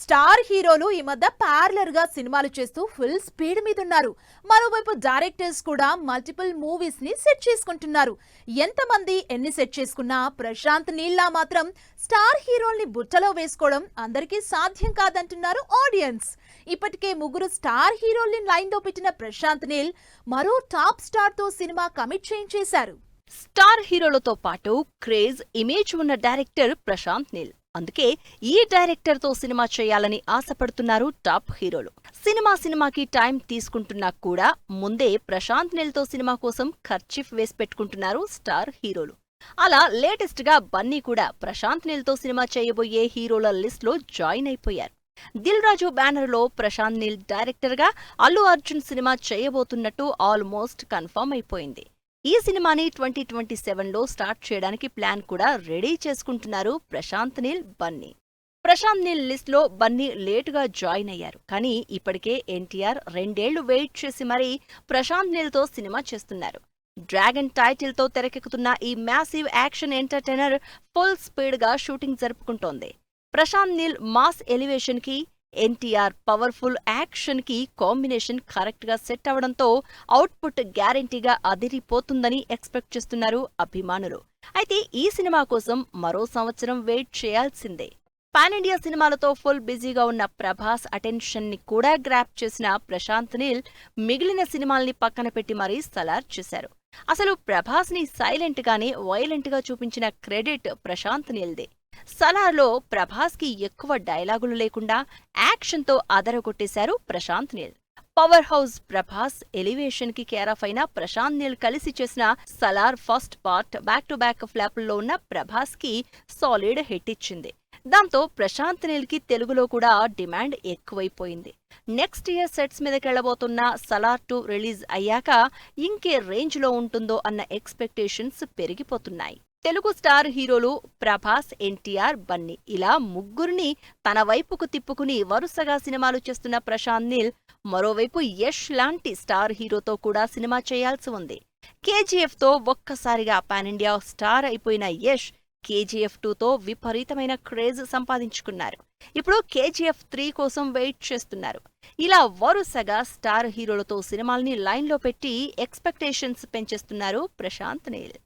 Star హీరోలు ఈ మధ్య ప్యారలర్ గా సినిమాలు చేస్తూ ఫుల్ స్పీడ్ మీద ఉన్నారు. మరోవైపు డైరెక్టర్స్ కూడా మల్టిపుల్ మూవీస్ ని సెట్ చేసుకుంటున్నారు. ఎంతమంది ఎన్ని సెట్ చేసుకున్నా ప్రశాంత్ నీల్ లా మాత్రం స్టార్ హీరోల్ని బుట్టలో వేసుకోవడం అందరికీ సాధ్యం కాదంటున్నారు ఆడియన్స్. ఇప్పటికే ముగ్గురు స్టార్ హీరోల్ని లైన్ లో పెట్టిన ప్రశాంత్ నీల్ మరో టాప్ స్టార్ తో సినిమా కమిట్ చేయించేశారు. స్టార్ హీరోలతో పాటు క్రేజ్ ఇమేజ్ ఉన్న డైరెక్టర్ ప్రశాంత్ నీల్. అందుకే ఈ డైరెక్టర్ తో సినిమా చేయాలని ఆశపడుతున్నారు టాప్ హీరోలు. సినిమాకి టైం తీసుకుంటున్నా కూడా ముందే ప్రశాంత్ నీల్ తో సినిమా కోసం ఖర్చీఫ్ వేసి పెట్టుకుంటున్నారు స్టార్ హీరోలు. అలా లేటెస్ట్ గా బన్నీ కూడా ప్రశాంత్ నీల్ తో సినిమా చేయబోయే హీరోల లిస్ట్ లో జాయిన్ అయిపోయారు. దిల్ రాజు బ్యానర్ లో ప్రశాంత్ నీల్ డైరెక్టర్ గా అల్లు అర్జున్ సినిమా చేయబోతున్నట్టు ఆల్మోస్ట్ కన్ఫర్మ్ అయిపోయింది. ఈ సినిమాని 2027లో స్టార్ట్ చేయడానికి ప్లాన్ కూడా రెడీ చేసుకుంటున్నారు ప్రశాంత్ నీల్, బన్నీ. ప్రశాంత్ నీల్ లిస్ట్ లో బన్నీ లేటుగా జాయిన్ అయ్యారు. కానీ ఇప్పటికే ఎన్టీఆర్ 2 ఏళ్లు వెయిట్ చేసి మరీ ప్రశాంత్ నీల్ తో సినిమా చేస్తున్నారు. డ్రాగన్ టైటిల్ తో తెరకెక్కుతున్న ఈ massive action entertainer full speed గా షూటింగ్ జరుపుకుంటోంది. ప్రశాంత్ నీల్ మాస్ ఎలివేషన్ కి, ఎన్టీఆర్ పవర్ఫుల్ యాక్షన్ కి కాంబినేషన్ కరెక్ట్ గా సెట్ అవడంతో అవుట్పుట్ గ్యారెంటీగా అదిరిపోతుందని ఎక్స్పెక్ట్ చేస్తున్నారు అభిమానులు. అయితే ఈ సినిమా కోసం మరో సంవత్సరం వెయిట్ చేయాల్సిందే. పాన్ ఇండియా సినిమాలతో ఫుల్ బిజీగా ఉన్న ప్రభాస్ అటెన్షన్ ని కూడా గ్రాప్ చేసిన ప్రశాంత్ నీల్ మిగిలిన సినిమాల్ని పక్కన పెట్టి మరీ సలార్ చేశారు. అసలు ప్రభాస్ ని సైలెంట్ గానే వైలెంట్ గా చూపించిన క్రెడిట్ ప్రశాంత్ నీల్దే. సలార్లో ప్రభాస్ కి ఎక్కువ డైలాగులు లేకుండా యాక్షన్ తో అదరగొట్టేశారు Prashanth Neel. Power house Prabhas elevation కి కేరాఫ్ అయిన ప్రశాంత్ నీల్ కలిసి చేసిన Salaar first part back to back ఫ్లాపుల్లో ఉన్న ప్రభాస్ కి సాలిడ్ హిట్ ఇచ్చింది. దాంతో ప్రశాంత్ నీల్ కి తెలుగులో కూడా డిమాండ్ ఎక్కువైపోయింది. నెక్స్ట్ ఇయర్ సెట్స్ మీదకెళ్లబోతున్న సలార్ 2 రిలీజ్ అయ్యాక ఇంకే రేంజ్ లో ఉంటుందో అన్న ఎక్స్పెక్టేషన్స్ పెరిగిపోతున్నాయి. తెలుగు స్టార్ హీరోలు ప్రభాస్, ఎన్టీఆర్, బన్నీ ఇలా ముగ్గురిని తన వైపుకు తిప్పుకుని వరుసగా సినిమాలు చేస్తున్న ప్రశాంత్ నీల్ మరోవైపు యష్ లాంటి స్టార్ హీరోతో కూడా సినిమా చేయాల్సి ఉంది. కేజీఎఫ్ తో ఒక్కసారిగా పాన్ ఇండియా స్టార్ అయిపోయిన యష్ కేజీఎఫ్ 2తో విపరీతమైన క్రేజ్ సంపాదించుకున్నారు. ఇప్పుడు కేజీఎఫ్ 3 కోసం వెయిట్ చేస్తున్నారు. ఇలా వరుసగా స్టార్ హీరోలతో సినిమాల్ని లైన్లో పెట్టి ఎక్స్పెక్టేషన్స్ పెంచేస్తున్నారు ప్రశాంత్ నీల్.